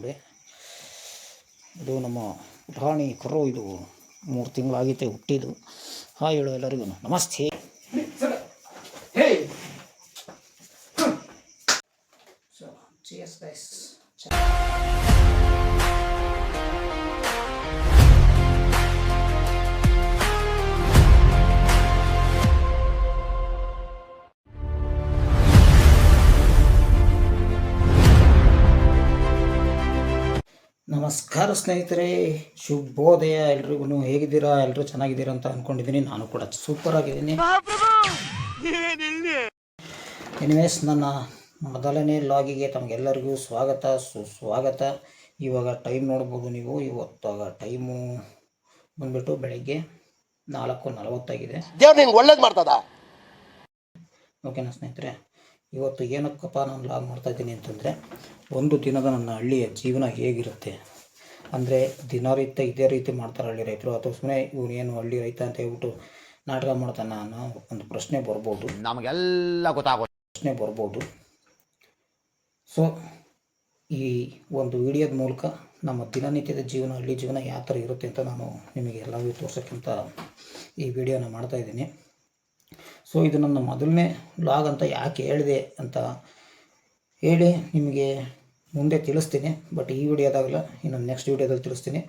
ನೋಡಿ, ಇದು ನಮ್ಮ ಪುಟಾಣಿ ಕರು. ಇದು 3 ತಿಂಗಳಾಗೈತೆ ಹುಟ್ಟಿದ್ದು. ಹಾಯ್ ಹೇಳು ಎಲ್ಲರಿಗೂ, ನಮಸ್ತೆ. So cheers guys. ನಮಸ್ಕಾರ ಸ್ನೇಹಿತರೆ, ಶುಭೋದಯ ಎಲ್ರಿಗೂ. ಹೇಗಿದ್ದೀರಾ? ಎಲ್ಲರೂ ಚೆನ್ನಾಗಿದ್ದೀರಾ ಅಂತ ಅಂದ್ಕೊಂಡಿದ್ದೀನಿ. ನಾನು ಕೂಡ ಸೂಪರ್ ಆಗಿದ್ದೀನಿ. ಎನಿವೇಸ್, ನನ್ನ ಮೊದಲನೇ ಲಾಗಿಗೆ ತಮಗೆಲ್ಲರಿಗೂ ಸ್ವಾಗತ, ಸುಸ್ವಾಗತ. ಇವಾಗ ಟೈಮ್ ನೋಡ್ಬೋದು ನೀವು. ಇವತ್ತಾಗ ಟೈಮು ಬಂದ್ಬಿಟ್ಟು ಬೆಳಗ್ಗೆ 4:40 ಆಗಿದೆ. ಒಳ್ಳೇದು ಮಾಡ್ತದ. ಓಕೆನಾ ಸ್ನೇಹಿತರೆ, ಇವತ್ತು ಏನಕ್ಕಪ್ಪ ನಾನು ಲಾಗ್ ಮಾಡ್ತಾಯಿದ್ದೀನಿ ಅಂತಂದರೆ, ಒಂದು ದಿನದ ನನ್ನ ಹಳ್ಳಿಯ ಜೀವನ ಹೇಗಿರುತ್ತೆ ಅಂದರೆ, ದಿನನಿತ್ಯ ಇದೇ ರೀತಿ ಮಾಡ್ತಾರೆ ಹಳ್ಳಿ ರೈತರು, ಅಥವಾ ಸುಮ್ಮನೆ ಇವನೇನು ಹಳ್ಳಿ ರೈತ ಅಂತ ಹೇಳ್ಬಿಟ್ಟು ನಾಟಕ ಮಾಡ್ತಾನೆ ಅನ್ನೋ ಒಂದು ಪ್ರಶ್ನೆ ಬರ್ಬೋದು. ನಮಗೆಲ್ಲ ಪ್ರಶ್ನೆ ಬರ್ಬೋದು. ಸೊ ಈ ಒಂದು ವಿಡಿಯೋದ ಮೂಲಕ ನಮ್ಮ ದಿನನಿತ್ಯದ ಜೀವನ, ಹಳ್ಳಿ ಜೀವನ ಯಾವ ಥರ ಇರುತ್ತೆ ಅಂತ ನಾನು ನಿಮಗೆ ಎಲ್ಲವೂ ತೋರ್ಸೋಕ್ಕಿಂತ ಈ ವಿಡಿಯೋನ ಮಾಡ್ತಾಯಿದ್ದೀನಿ. ಸೊ ಇದು ನನ್ನ ಮೊದಲನೇ ಲಾಗ್ ಅಂತ ಯಾಕೆ ಹೇಳಿದೆ ಅಂತ ಹೇಳಿ ನಿಮಗೆ ಮುಂದೆ ತಿಳಿಸ್ತೀನಿ. ಬಟ್ ಈ ವಿಡಿಯೋದಾಗಲ್ಲ, ಇನ್ನೊಂದು ನೆಕ್ಸ್ಟ್ ವಿಡಿಯೋದಲ್ಲಿ ತಿಳಿಸ್ತೀನಿ.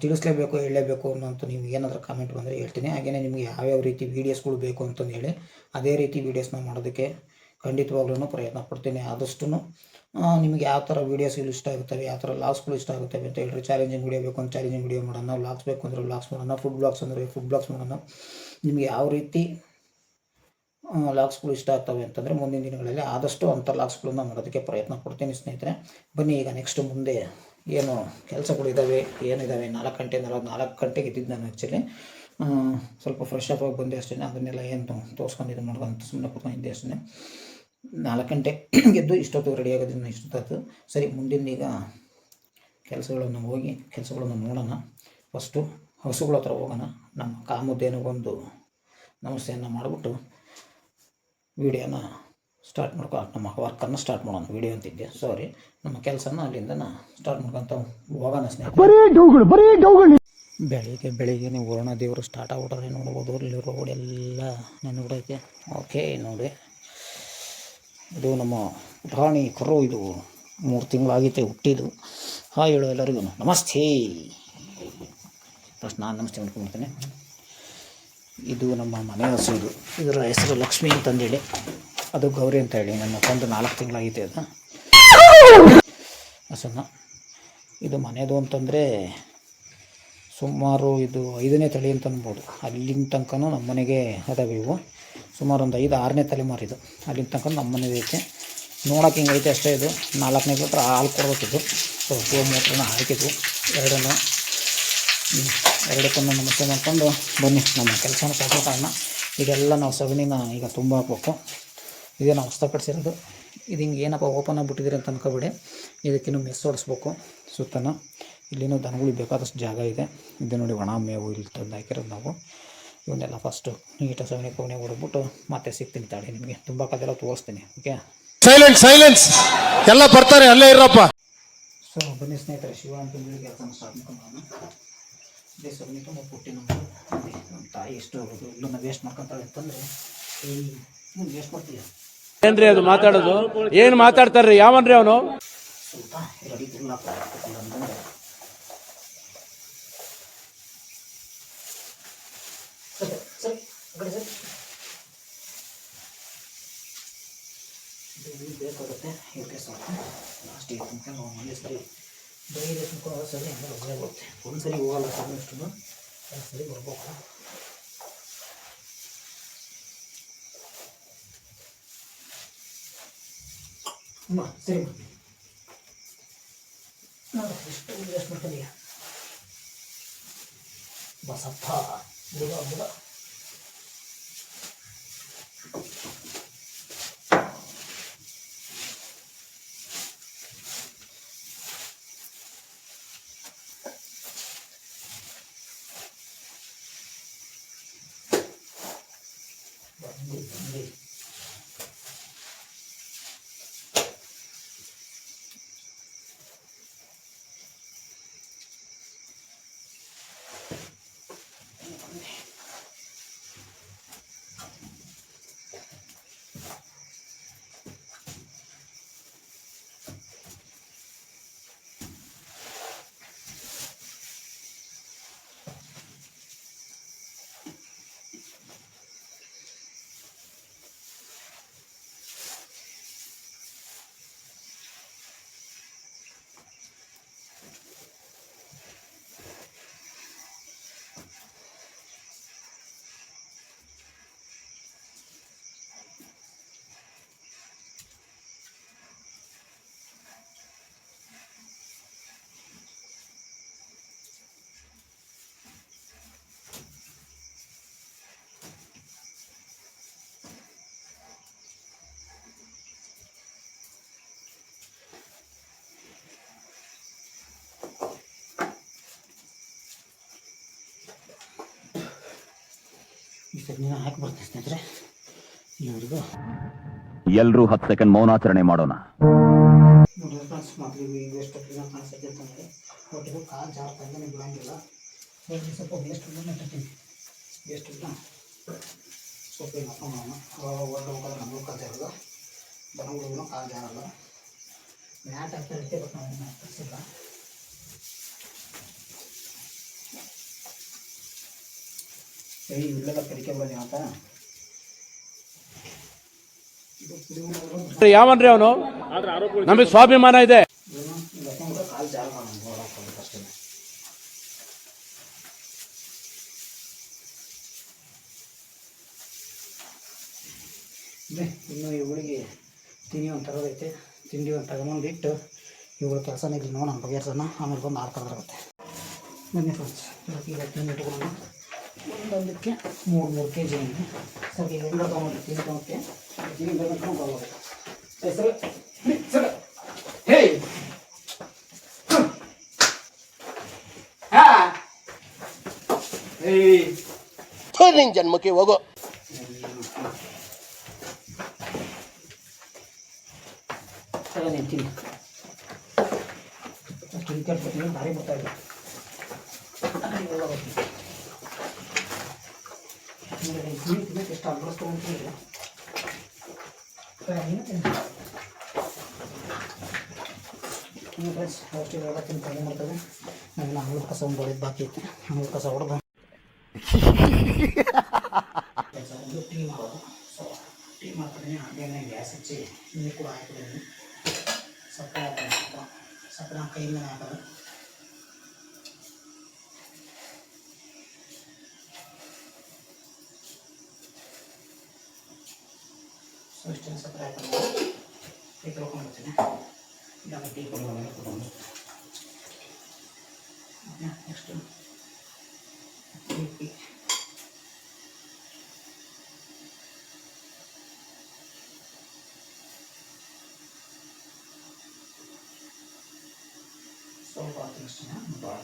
ತಿಳಿಸ್ಲೇಬೇಕು, ಹೇಳಲೇಬೇಕು ಅನ್ನೋಂಥ ನಿಮ್ಗೆ ಏನಾದರೂ ಕಾಮೆಂಟ್ ಬಂದರೆ ಹೇಳ್ತೀನಿ. ಹಾಗೆಯೇ ನಿಮಗೆ ಯಾವ್ಯಾವ ರೀತಿ ವೀಡಿಯೋಸ್ಗಳು ಬೇಕು ಅಂತಂದು ಹೇಳಿ ಅದೇ ರೀತಿ ವೀಡಿಯೋಸ್ನ ಮಾಡೋದಕ್ಕೆ ಖಂಡಿತವಾಗ್ಲೂ ಪ್ರಯತ್ನ ಪಡ್ತೀನಿ. ಆದಷ್ಟು ನಿಮಗೆ ಯಾವ ಥರ ವೀಡಿಯೋಸ್ಗಳು ಇಷ್ಟ ಆಗುತ್ತವೆ, ಯಾವ ಥರ ಲಾಗ್ಸ್ಗಳು ಇಷ್ಟ ಆಗುತ್ತವೆ ಅಂತ ಹೇಳ್ರಿ. ಚಾಲೆಂಜಿಂಗ್ ವೀಡಿಯೋ ಬೇಕು ಅಂತ ಚಾಲೆಂಜಿಂಗ್ ವೀಡಿಯೋ ಮಾಡೋಣ, ಲಾಗ್ಸ್ ಬೇಕು ಅಂದರೆ ಲಾಗ್ಸ್ ಮಾಡೋಣ, ಫುಡ್ ಬ್ಲಾಗ್ಸ್ ಅಂದರೆ ಫುಡ್ ಬ್ಲಾಗ್ಸ್ ಮಾಡೋಣ. ನಿಮಗೆ ಯಾವ ರೀತಿ ಲಾಗ್ಸ್ಗಳು ಇಷ್ಟ ಆಗ್ತವೆ ಅಂತಂದರೆ ಮುಂದಿನ ದಿನಗಳಲ್ಲಿ ಆದಷ್ಟು ಅಂಥ ಲಾಗ್ಸ್ಗಳನ್ನ ಮಾಡೋದಕ್ಕೆ ಪ್ರಯತ್ನ ಪಡ್ತೀನಿ ಸ್ನೇಹಿತರೆ. ಬನ್ನಿ ಈಗ ನೆಕ್ಸ್ಟ್ ಮುಂದೆ ಏನು ಕೆಲಸಗಳು ಇದ್ದಾವೆ, ಏನಿದ್ದಾವೆ. 4 ಗಂಟೆಗೆ ಇದ್ದಿದ್ದು ನಾನು ಆ್ಯಕ್ಚುಲಿ ಸ್ವಲ್ಪ ಫ್ರೆಶ್ ಅಪ್ ಆಗಿ ಬಂದೆ ಅಷ್ಟೇ. ಅದನ್ನೆಲ್ಲ ಏನು ತೋರಿಸ್ಕೊಂಡು ಮಾಡ್ಕೊಂಡು ಸುಮ್ಮನೆ ಕೂತ್ಕೊಂಡಿದ್ದೆ ಅಷ್ಟೇ. 4 ಗಂಟೆ ಗೆದ್ದು ಇಷ್ಟೊತ್ತು ರೆಡಿ ಆಗೋದನ್ನು ಇಷ್ಟೊತ್ತಾಯ್ತು. ಸರಿ, ಮುಂದಿನ ಈಗ ಕೆಲಸಗಳನ್ನು ನೋಡೋಣ. ಫಸ್ಟು ಹಸುಗಳ ಹತ್ರ ಹೋಗೋಣ. ನಮ್ಮ ಕಾಮುದ್ದೇನಿಗೊಂದು ನಮಸ್ತೆಯನ್ನು ಮಾಡಿಬಿಟ್ಟು ವಿಡಿಯೋನ ಸ್ಟಾರ್ಟ್ ನಮ್ಮ ವರ್ಕನ್ನು ಸ್ಟಾರ್ಟ್ ಮಾಡೋಣ. ವಿಡಿಯೋ ಅಂತಿದ್ದೆ, ಸಾರಿ, ನಮ್ಮ ಕೆಲಸನ ಅಲ್ಲಿಂದ ಸ್ಟಾರ್ಟ್ ಮಾಡ್ಕೊತ ಹೋಗೋಣ ಸ್ನೇಹಿತರೆ. ಬೆಳಿಗ್ಗೆ ನೀವು ವರುಣ ದೇವರು ಸ್ಟಾರ್ಟ್ ಆಗ್ಬಿಟ್ರೆ ನೋಡ್ಬೋದು. ಇಲ್ಲಿ ರೋಡ್ ಎಲ್ಲ ನೆನಬಿಡೈತೆ. ಓಕೆ ನೋಡಿ, ಇದು ನಮ್ಮ ಪುಟಾಣಿ ಕರು. ಇದು 3 ತಿಂಗಳಾಗೈತೆ ಹುಟ್ಟಿದ್ದು. ಹಾಯ್ ಹೇಳು ಎಲ್ಲರಿಗೂ, ನಮಸ್ತೆ. ಫಸ್ಟ್ ನಾನು ನಮಸ್ತೆ ಮಾಡ್ಕೊಂಡ್ಬಿಡ್ತೇನೆ. ಇದು ನಮ್ಮ ಮನೆ ಹಸು. ಇದರ ಹೆಸರು ಲಕ್ಷ್ಮಿ ಅಂತಂದೇಳಿ, ಅದು ಗೌರಿ ಅಂತ ಹೇಳಿ. ನನ್ನ ಕೊಂದು 4 ತಿಂಗಳಾಗೈತೆ ಅದು ಹಸುನ. ಇದು ಮನೆಯದು ಅಂತಂದರೆ ಸುಮಾರು ಇದು 5ನೇ ತಳಿ ಅಂತ ಅನ್ಬೋದು. ಅಲ್ಲಿನ ತನಕ ನಮ್ಮ ಮನೆಗೆ ಅದಾವೆ ಇವು. ಸುಮಾರು ಒಂದು 5-6ನೇ ತಲೆಮಾರಿದು. ಅಲ್ಲಿನ ತನಕ ನಮ್ಮ ಮನೆಗೆ ಐತೆ. ನೋಡೋಕೆ ಹಿಂಗೆ ಐತೆ ಅಷ್ಟೇ. ಇದು 4ನೇ ಲೀಟ್ರ್ ಹಾಲು ಕೊಡ್ಬೇಕಿದ್ದು. ಸೊ ಗೋಮೂತ್ರನ ಹಾಕಿದ್ವು ಎರಡಕ್ಕೂ ನಮಸ್ತೆ ಮಾಡ್ಕೊಂಡು ಬನ್ನಿ ನಮ್ಮ ಕೆಲಸನ ಸಾಕೋಣ. ಇದೆಲ್ಲ ನಾವು ಸಗಣಿನ ಈಗ ತುಂಬ ಹಾಕ್ಬೇಕು. ಇದೇ ನಾವು ಹೊಸ ಕಟ್ಸಿರೋದು. ಇದು ಹಿಂಗೆ ಏನಪ್ಪ ಓಪನ್ ಆಗಿಬಿಟ್ಟಿದ್ದೀರಿ ಅಂತ ಅನ್ಕೋಬೇಡಿ. ಇದಕ್ಕಿನ್ನೂ ಮೆಸ್ ಹೊಡಿಸ್ಬೇಕು ಸುತ್ತನ. ಇಲ್ಲಿನೂ ದನಗಳಿಗೆ ಬೇಕಾದಷ್ಟು ಜಾಗ ಇದೆ. ಇದು ನೋಡಿ, ಒಣ ಮೇವು ಇಲ್ಲಿ ತಂದು ಹಾಕಿರೋದು ನಾವು. ಇವನ್ನೆಲ್ಲ ಫಸ್ಟು ನೀಟಾಗಿ ಸಗಣಿ ಪವಣೆ ಹೊಡೆದ್ಬಿಟ್ಟು ಮತ್ತೆ ಸಿಗ್ತೀನಿ ತಾಳಿ. ನಿಮಗೆ ತುಂಬ ಕದೆಲ್ಲ ತೋರಿಸ್ತೀನಿ. ಓಕೆ, ಸೈಲೆನ್ಸ್ ಎಲ್ಲ ಬರ್ತಾರೆ, ಅಲ್ಲೇ ಇರಪ್ಪ. ಸೊ ಬನ್ನಿ ಸ್ನೇಹಿತರೆ, ಶಿವ ಅಂತಂದೇಳಿ ಕೆಲಸನ ಸ್ಟಾರ್ಟ್ ಮಾಡ್ಕೊಂಡು ಇದೇ ಸಗಣಿ ತುಂಬ ಪುಟ್ಟಿ ನಮ್ಮ ತಾಯಿ ಎಷ್ಟು ಇಲ್ಲನ್ನ ವೇಸ್ಟ್ ಮಾಡ್ಕೊತಾಳೆ ಅಂತಂದರೆ ವೇಸ್ಟ್ ಮಾಡ್ತೀಯ. ಏನ್ರಿ ಅದು ಮಾತಾಡೋದು? ಏನು ಮಾತಾಡ್ತಾರ್ರಿ? ಯಾವನ್ರಿ ಅವನು? ಸ್ವಲ್ಪ ರೆಡಿ ತಿರ್ಲಾಕ ಅಂತಂದ್ರೆ ಸರಿ ಕಡೆ ಸರಿ ಬೇಕಾಗುತ್ತೆ. ಇದಕ್ಕೆ ಸ್ವಲ್ಪ ಲಾಸ್ಟಿಗೆ ತನಕ ನಾವು ಮನೆ ಸರಿ ಬೈರೆ ತುಂಬ್ಕೊಂಡು ಸರಿ ಅಂದರೆ ಒಳ್ಳೆ ಬರುತ್ತೆ. ಒಂದು ಸರಿ ಹೋಗಲ್ಲ ಸಾಕಷ್ಟು, ಒಂದು ಸರಿ ಬರ್ಬೇಕು. ಸರಿ ನೋಡಿ, ಎಷ್ಟು ವೇಸ್ಟ್ ಮಾಡ್ಕೊಂಡಿಯ ಬಸಪ್ಪ ಬುಡ. ಚಟ್ನಿನ ಹಾಕಿ ಬರ್ತೀನಿ ಸ್ನೇಹಿತರೆ. ಎಲ್ಲರಿಗೂ ಎಲ್ಲರೂ 10 ಸೆಕೆಂಡ್ ಮೌನಾಚರಣೆ ಮಾಡೋಣ. ನೋಡಿದ್ರೆ ಫ್ರೆಂಡ್ಸ್, ಮೊದಲಿಗೆ ವೇಸ್ಟ್ ಕಾಣಿಸಕ್ಕೆ ಅಂತಂದರೆ ಒಟ್ಟಿಗೆ ಕಾಲು ಜಾರತಾಗೇ ಬಿಡಂಗಿಲ್ಲ. ಸ್ವಲ್ಪ ವೇಸ್ಟ್ ಇಟ್ಟಿರ್ತೀನಿ. ವೇಸ್ಟ್ ಇಲ್ಲ ಸ್ವಲ್ಪ ಏನು ಹಾಕೋಣ. ಒಳ್ಳೆ ಹೋಗೋದ್ರೆ ನಮಗೂ ಕಾಲು ಜಾರಲ್ಲ, ದನಗಳಿಗೂ ಕಾಲು ಜಾರಲ್ಲ. ಮ್ಯಾಟ್ ಹಾಕ್ತಾ ಇರ್ತೀವಿ, ಬಟ್ ನಾವು ಮ್ಯಾಟ್ ತರಿಸಿಲ್ಲ. ಇಲ್ಲೆಲ್ಲ ಕಡಿಕೆ ಬರೋದು ಅಂತ ಯಾವನ್ರಿ ಅವನು? ನಮಗೆ ಸ್ವಾಭಿಮಾನ ಇದೆ. ಕಾಲು ಜಾಗ ಅಷ್ಟೇ. ಇನ್ನು ಇವಳಿಗೆ ತಿಂಡಿ ಒಂದು ತರೋದೈತೆ. ತಿಂಡಿ ಒಂದು ತಗೊಂಬಂದಿಟ್ಟು ಇವುಗಳ ಕೆಲಸನ ಇಲ್ಲಿ ನೋಡೋಣ ಬಗೆಹರ್ಸೋಣ. ಆಮೇಲೆ ಬಂದು ಆರು ಕರೆದಾಗುತ್ತೆ. ಬನ್ನಿ ಫ್ರೆಂಡ್ಸ್, ಈಗ ತಿಂಡಿ ಇಟ್ಕೊಂಡು ಒಂದೊಂದಕ್ಕೆ 3 kg ಇದೆ. ಸರಿ, ಈಗ ಎಲ್ಲ ತೊಗೊಂಡು ತಿನ್ಕೊಂಡೆ ತಿಂಡಿ ಬರ್ಕೊಂಡು ಬರ್ಬೋದು. ಸರಿ ಸರಿ. ಹೇ ನಿನ್ ಜನ್ಮಕ್ಕೆ ಹೋಗೋ. ನಿಂತೀನಿ ಅಷ್ಟು ವಿಕೆಟ್ ಬರ್ತೀನಿ. ಭಾರಿ ಬರ್ತಾ ಇದೆ. ಎಷ್ಟು ಅಡ್ರೆಸ್ ತೊಗೊಂತೀವಿ ಫ್ರೆಂಡ್ಸ್. ಅಷ್ಟಿಗೆಲ್ಲ ತಿಂದು ಮಾಡ್ತದೆ. ನಾನು ಅಂಗಳ ಕಸ ಒಂದು ಹೊಡೆದು ಬಾಕಿ ಐತೆ. ಅಂಗಳ ಕಸ ಹೊಡೆದು ಒಂದು ಟೀ ಮಾಡೋದು. ಸೊ ಟೀ ಮಾಡ್ತೀನಿ. ಹಾಗೇನೆ ಗ್ಯಾಸ್ ಹಚ್ಚಿ ನೀರು ಕೂಡ ಹಾಕಿದ್ದೀನಿ. ಸಕ್ಕರೆ ಹಾಕೋದು. ಸಕ್ಕರೆ ಕೈ ಮೇಲೆ ಹಾಕೋದು. ಸೊ ಇಷ್ಟನ್ನು ಸಕ್ಕರೆ ಹಾಕೊಂಡು ಟೀ ತೊಳ್ಕೊಂಡ್ಬರ್ತೀನಿ. ಇದನ್ನು ಟೀ ಕೊಡೋದು. ನೆಕ್ಸ್ಟು ಟೀ ಸ್ವಲ್ಪ ಹಾಕಿ ಭಾಳ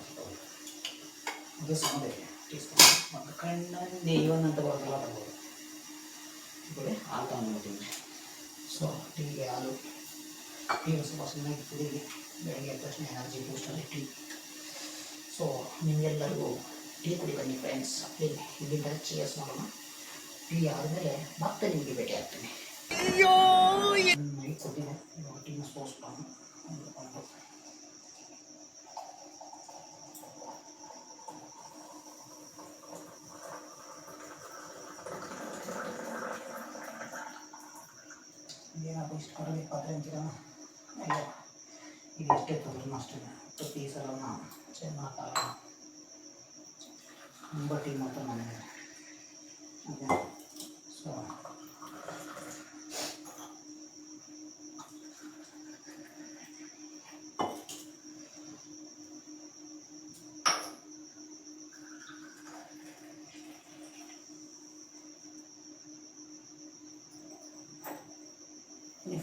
ಅದು ಸಣ್ಣದೇ ಟೀ ಸ್ಪೂನ್. ಮತ್ತು ಕಣ್ಣಲ್ಲಿ ದೇವನಂತ ಬರೋದೆಲ್ಲ ತಗೋದು. ಇಬ್ಬರೇ ಹಾಲು ತಗೊಂಡ್ಬಿಡ್ತೀನಿ. ಸೊ ಟೀಗೆ ಹಾಲು, ಟೀ ಸ್ವಲ್ಪ ಚೆನ್ನಾಗಿ ಕುಡಿಲಿ. ಬೆಳಗ್ಗೆ ಎದ್ದ ತಕ್ಷಣ ಎನರ್ಜಿ ಬೂಸ್ಟಲ್ಲಿ ಟೀ. ಸೊ ನಿಮಗೆಲ್ಲರಿಗೂ ಟೀ ಕುಡಿ ಬನ್ನಿ ಫ್ರೆಂಡ್ಸ್. ಇಲ್ಲಿಂದ ಚೇರ್ಸ್ ಮಾಡೋಣ. ಟೀ ಆದಮೇಲೆ ಮತ್ತೆ ನಿಮಗೆ ಭೇಟಿ ಆಗ್ತೀನಿ. ನೈಟ್ ಕೊಟ್ಟಿದೆ. ಇವಾಗ ಟೀನ ಸೋಸ್ಬಿಡೋಣ. ಏನಪ್ಪ ಇಷ್ಟು ಕರಡಿ ಪಾತ್ರೆ ಅಂತೀರ? ಅಯ್ಯೋ, ಇದು ಎಷ್ಟೇ ತೊಂದ್ರೂ ಅಷ್ಟೇ. ಪ್ರತಿ ಸಲ ಚೆನ್ನಾಗಿ ತುಂಬ ಟೀ ಮಾಡ್ತಾರೆ ನನಗೆ. ಓಕೆ, ಸೊ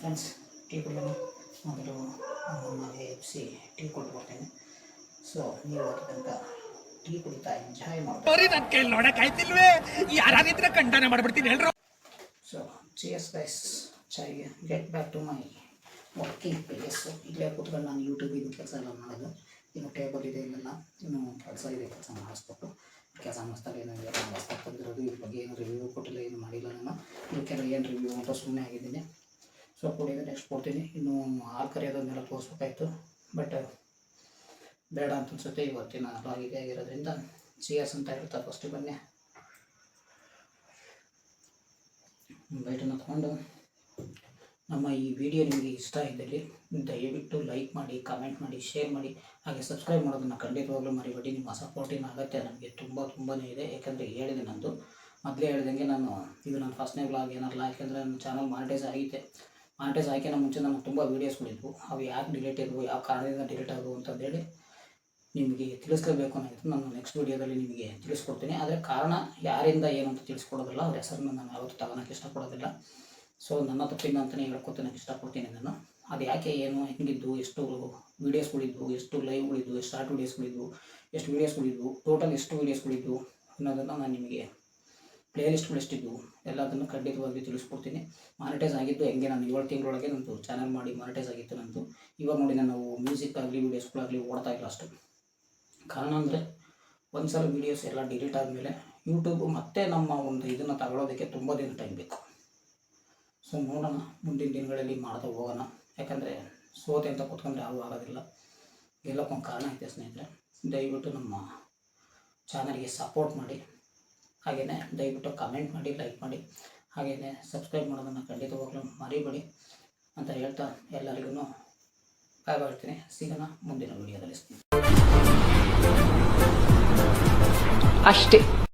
ಫ್ರೆಂಡ್ಸ್, ಟೀ ಕುಡಿಯೋಣ. ಮೊದಲು ಮನೆಗೆ ಎಬ್ಸಿ ಟೀ ಕೊಟ್ಟು ಬರ್ತೀನಿ. ಸೊ ನೀವು ಅದರ ತನಕ ಟೀ ಕುಡಿತಾ ಎಂಜಾಯ್ ಮಾಡ್ತಾರೆ. ಸೊ ಚಿಯರ್ಸ್ ಗೈಸ್, ಚಾಯ್ಗೆ. Get back to my working place. ಇಲ್ಲೇ ಕೂತ್ಕೊಂಡು ನಾನು ಯೂಟ್ಯೂಬಿನ ಕೆಲಸ ಎಲ್ಲ ಮಾಡೋದು. ಇನ್ನು ಟೇಬಲ್ ಇದೆ, ಇಲ್ಲೆಲ್ಲ ಇನ್ನೂ ಕೆಲಸ ಇದೆ. ಕೆಲಸ ಮಾಡಿಸ್ಬೇಕು. ಕೆಲಸ ಮಾಡಿಸ್ತಾರೆ. ಏನು ಹೊಸ್ತಾಗಿ ತಂದಿರೋದು. ಇದ್ರ ಬಗ್ಗೆ ಏನು ರಿವ್ಯೂ ಕೊಟ್ಟಿಲ್ಲ, ಏನು ಮಾಡಿಲ್ಲ. ನಾನು ಇದಕ್ಕೆಲ್ಲ ಏನು ರಿವ್ಯೂ ಅಂತ ಸುಮ್ಮನೆ ಆಗಿದ್ದೀನಿ. ಸೊ ಕುಡಿಯೋದು ನೆಕ್ಸ್ಟ್ ಕೊಡ್ತೀನಿ. ಇನ್ನು ಹಾಲು ಕರೆಯೋದನ್ನೆಲ್ಲ ತೋರಿಸ್ಬೇಕಾಯ್ತು, ಬಟ್ ಬೇಡ ಅಂತ ಅನ್ಸುತ್ತೆ. ಇವತ್ತಿನ ಲಾಗಿಗೆ ಆಗಿರೋದ್ರಿಂದ ಚಿಯರ್ಸ್ ಅಂತ ಹೇಳ್ತಾ ಫಸ್ಟ್ ಬನ್ನಿ. ಬೈಟನ್ನು ತೊಗೊಂಡು ನಮ್ಮ ಈ ವಿಡಿಯೋ ನಿಮಗೆ ಇಷ್ಟ ಇದ್ದಲ್ಲಿ ದಯವಿಟ್ಟು ಲೈಕ್ ಮಾಡಿ, ಕಮೆಂಟ್ ಮಾಡಿ, ಶೇರ್ ಮಾಡಿ, ಹಾಗೆ ಸಬ್ಸ್ಕ್ರೈಬ್ ಮಾಡೋದನ್ನು ಖಂಡಿತವಾಗ್ಲೂ ಮರಿಬೇಡಿ. ನಿಮ್ಮ ಸಪೋರ್ಟಿನ ಅಗತ್ಯ ನನಗೆ ತುಂಬಾ ಇದೆ. ಯಾಕಂದರೆ ಹೇಳಿದೆ, ನಂದು ಮೊದಲೇ ಹೇಳ್ದಂಗೆ ನಾನು ಇದು ನನ್ನ ಫಸ್ಟ್ನೇ ವ್ಲಾಗ್ ಏನಲ್ಲ. ಯಾಕೆಂದರೆ ನನ್ನ ಚಾನಲ್ ಮಾನಿಟೈಸ್ ಆಗಿದೆ. ಮಾನಿಟೈಸ್ ಆಯ್ಕೆನ ಮುಂಚೆ ನನಗೆ ತುಂಬ ವೀಡಿಯೋಸ್ಗಳಿದ್ವು. ಅವು ಯಾಕೆ ಡಿಲೀಟ್ ಇದ್ವು, ಯಾವ ಕಾರಣದಿಂದ ಡಿಲೀಟ್ ಆದವು ಅಂತಂದೇಳಿ ನಿಮಗೆ ತಿಳಿಸ್ಕೋಬೇಕು ಅನ್ನೋದು ನಾನು ನೆಕ್ಸ್ಟ್ ವೀಡಿಯೋದಲ್ಲಿ ನಿಮಗೆ ತಿಳಿಸ್ಕೊಡ್ತೀನಿ. ಆದರೆ ಕಾರಣ ಯಾರಿಂದ ಏನು ಅಂತ ತಿಳಿಸ್ಕೊಡೋದಿಲ್ಲ. ಅವ್ರ ಹೆಸರನ್ನು ನಾನು ಯಾವತ್ತೂ ತಗೊಳಕ್ಕೆ ಇಷ್ಟಪಡೋದಿಲ್ಲ. ಸೊ ನನ್ನ ತಪ್ಪಿಂದ ಅಂತಲೇ ಹೇಳ್ಕೊತನಕ್ಕೆ ಇಷ್ಟಪಡ್ತೀನಿ ನಾನು. ಅದು ಯಾಕೆ, ಏನು, ಹೆಂಗಿದ್ದು, ಎಷ್ಟು ವೀಡಿಯೋಸ್ಗಳಿದ್ವು, ಎಷ್ಟು ಲೈವ್ಗಳಿದ್ವು, ಎಷ್ಟು ಶಾರ್ಟ್ ವೀಡಿಯೋಸ್ಗಳಿದ್ವು, ಎಷ್ಟು ವೀಡಿಯೋಸ್ಗಳಿದ್ವು, ಟೋಟಲ್ ಎಷ್ಟು ವೀಡಿಯೋಸ್ಗಳಿದ್ವು ಅನ್ನೋದನ್ನು ನಾನು ನಿಮಗೆ ಪ್ಲೇಲಿಸ್ಟ್ಗಳಿಷ್ಟಿದ್ದು ಎಲ್ಲದನ್ನು ಖಂಡಿತವಾಗಿ ತಿಳಿಸ್ಕೊಡ್ತೀನಿ. ಮಾನಿಟೈಸ್ ಆಗಿದ್ದು ಹೆಂಗೆ, ನಾನು 7 ತಿಂಗಳೊಳಗೆ ನಂದು ಚಾನಲ್ ಮಾಡಿ ಮಾನಿಟೈಸ್ ಆಗಿತ್ತು ನಂದು. ಇವಾಗ ನೋಡಿ ನಾನು ಮ್ಯೂಸಿಕ್ ಆಗಲಿ ವೀಡಿಯೋಸ್ಗಳಾಗಲಿ ಓಡ್ತಾ ಇಲ್ಲ ಅಷ್ಟು. ಕಾರಣ ಅಂದರೆ ಒಂದು ಸಲ ವೀಡಿಯೋಸ್ ಎಲ್ಲ ಡಿಲೀಟ್ ಆದಮೇಲೆ ಯೂಟ್ಯೂಬ್ ಮತ್ತೆ ನಮ್ಮ ಒಂದು ಇದನ್ನು ತಗೊಳ್ಳೋದಕ್ಕೆ ತುಂಬ ದಿನ ಟೈಮ್ ಬೇಕು. ಸೊ ನೋಡೋಣ, ಮುಂದಿನ ದಿನಗಳಲ್ಲಿ ಮಾಡ್ತಾ ಹೋಗೋಣ. ಯಾಕಂದರೆ ಸೋತೆ ಅಂತ ಕೂತ್ಕೊಂಡ್ರೆ ಯಾವ ಆಗೋದಿಲ್ಲ. ಗೆಲ್ಲಕ್ಕೊಂದು ಕಾರಣ ಐತೆ ಸ್ನೇಹಿತರೆ. ದಯವಿಟ್ಟು ನಮ್ಮ ಚಾನಲ್ಗೆ ಸಪೋರ್ಟ್ ಮಾಡಿ, ಹಾಗೆಯೇ ದಯವಿಟ್ಟು ಕಮೆಂಟ್ ಮಾಡಿ, ಲೈಕ್ ಮಾಡಿ, ಹಾಗೆಯೇ ಸಬ್ಸ್ಕ್ರೈಬ್ ಮಾಡೋದನ್ನು ಖಂಡಿತವಾಗ್ಲೂ ಮರಿಬೇಡಿ ಅಂತ ಹೇಳ್ತಾ ಎಲ್ಲರಿಗೂ ಬಾಯ್ ಹೇಳ್ತೀನಿ. ಸಿಗೋಣ ಮುಂದಿನ ವಿಡಿಯೋದಲ್ಲಿ ಅಷ್ಟೇ.